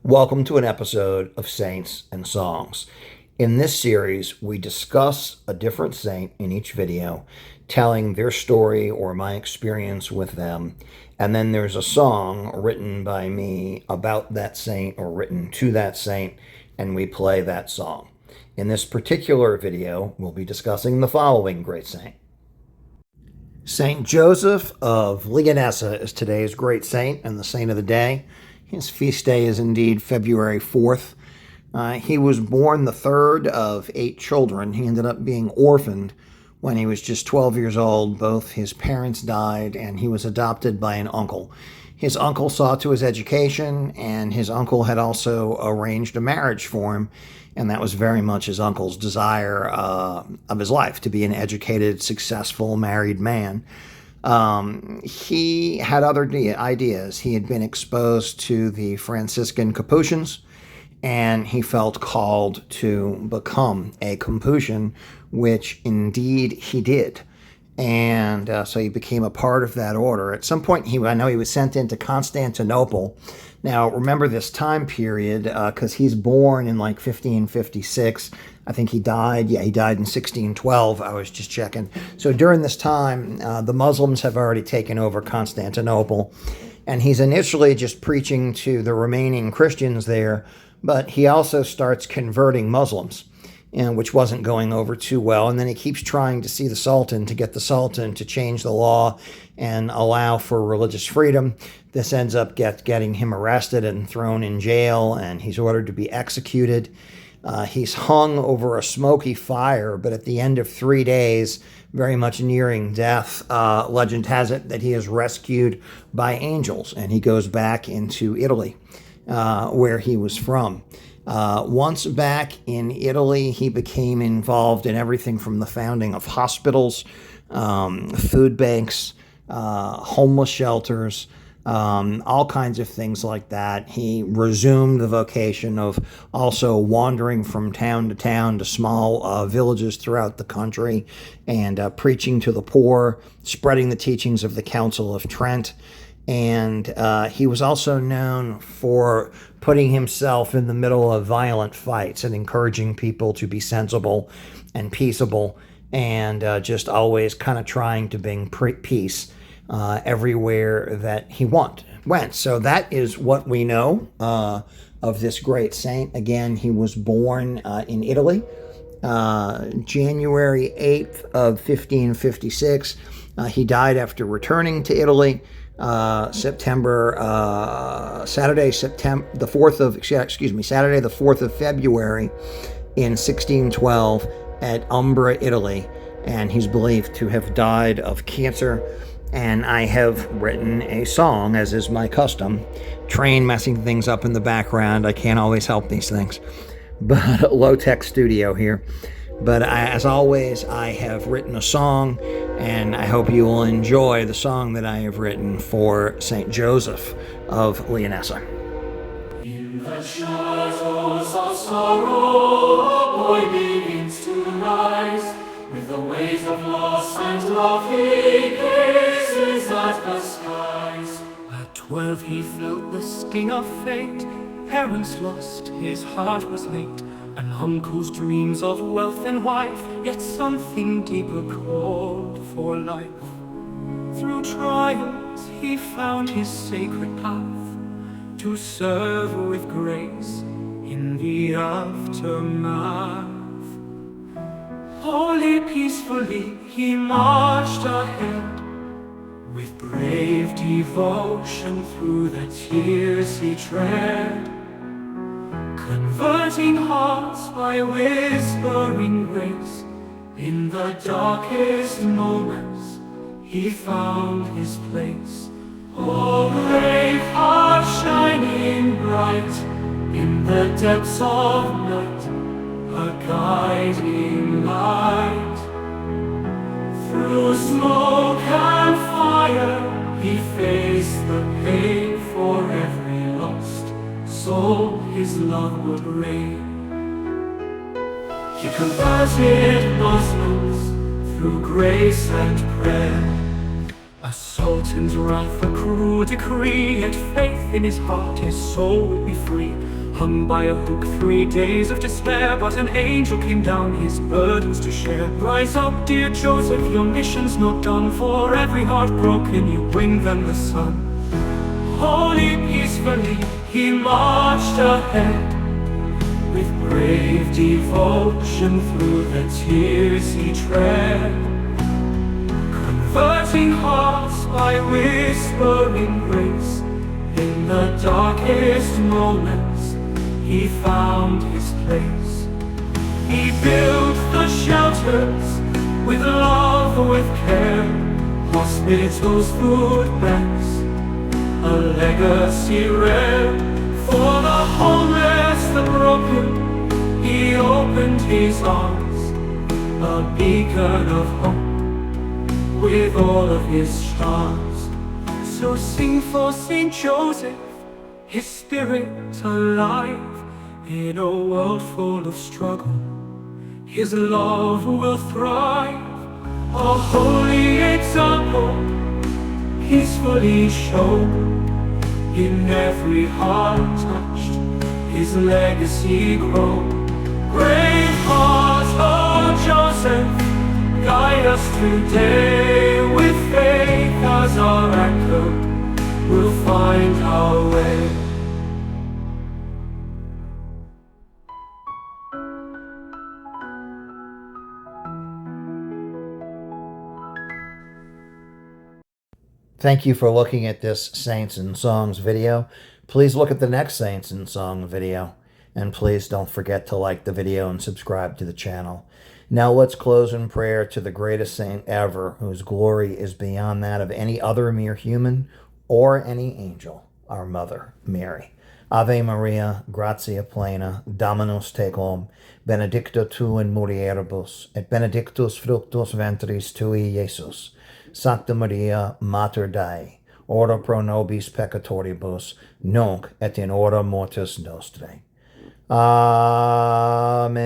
Welcome to an episode of Saints and Songs. In this series, we discuss a different saint in each video, telling their story or my experience with them. And then there's a song written by me about that saint or written to that saint, and we play that song. In this particular video, we'll be discussing the following great saint. Saint Joseph of Leonessa is today's great saint and the saint of the day. His feast day is indeed February 4th. He was born the third of 8 children. He ended up being orphaned when he was just 12 years old. Both his parents died, and he was adopted by an uncle. His uncle saw to his education, and his uncle had also arranged a marriage for him, and that was very much his uncle's desire of his life, to be an educated, successful, married man. He had other ideas. He had been exposed to the Franciscan Capuchins, and he felt called to become a Capuchin, which indeed he did. And so he became a part of that order. At some point, I know he was sent into Constantinople. Now, remember this time period, because he's born in like 1556. I think he died in 1612. I was just checking. So during this time, the Muslims have already taken over Constantinople. And he's initially just preaching to the remaining Christians there, but he also starts converting Muslims, which wasn't going over too well. And then he keeps trying to see the Sultan, to get the Sultan to change the law and allow for religious freedom. This ends up getting him arrested and thrown in jail, and he's ordered to be executed. He's hung over a smoky fire, but at the end of 3 days, very much nearing death, legend has it that he is rescued by angels, and he goes back into Italy, where he was from. Once back in Italy, he became involved in everything from the founding of hospitals, food banks, homeless shelters, all kinds of things like that. He resumed the vocation of also wandering from town to small villages throughout the country and preaching to the poor, spreading the teachings of the Council of Trent. And he was also known for putting himself in the middle of violent fights and encouraging people to be sensible and peaceable, and just always kind of trying to bring peace everywhere that he went. So that is what we know of this great saint. Again, he was born in Italy, January 8th of 1556. He died after returning to Italy Saturday, the 4th of February in 1612 at Umbria, Italy, and he's believed to have died of cancer. And I have written a song, as is my custom. Train messing things up in the background. I can't always help these things, but low-tech studio here. But as always, I have written a song, and I hope you will enjoy the song that I have written for Saint Joseph of Leonessa. In the shadows of sorrow, a boy begins to rise. With the waves of loss and love, he gazes at the skies. At 12 he felt the sting of fate. Parents lost, his heart was late. An uncle's dreams of wealth and wife, yet something deeper called for life. Through trials he found his sacred path, to serve with grace in the aftermath. Holy peacefully he marched ahead, with brave devotion through the tears he tread, converting hearts by whispering grace. In the darkest moments he found his place. Oh, brave heart shining bright in the depths of night, a guiding light. Through smoke and fire he faced the pain. For every lost soul his love would reign. He converted Muslims through grace and prayer. A sultan's wrath, a cruel decree, yet faith in his heart, his soul would be free. Hung by a hook, 3 days of despair, but an angel came down his burdens to share. Rise up, dear Joseph, your mission's not done. For every heart broken, you bring them the sun. Holy, peacefully, he marched ahead, with brave devotion through the tears he tread, converting hearts by whispering grace. In the darkest moments, he found his place. He built the shelters with love, with care, hospitals, food banks, a legacy rare. For the homeless, the broken, he opened his arms, a beacon of hope with all of his charms. So sing for Saint Joseph, his spirit alive. In a world full of struggle, his love will thrive. A holy example, peacefully shown. In every heart touched, his legacy grown. Brave heart, oh Joseph, guide us today. With faith as our anchor, we'll find our way. Thank you for looking at this Saints and Songs video. Please look at the next Saints and Song video. And please don't forget to like the video and subscribe to the channel. Now let's close in prayer to the greatest saint ever, whose glory is beyond that of any other mere human or any angel, our Mother, Mary. Ave Maria, gratia plena, Dominus tecum, benedicta tu in mulieribus, et benedictus fructus ventris tui, Iesus. Sancta Maria, Mater Dei, ora pro nobis peccatoribus, nunc et in hora mortis nostrae. Amen.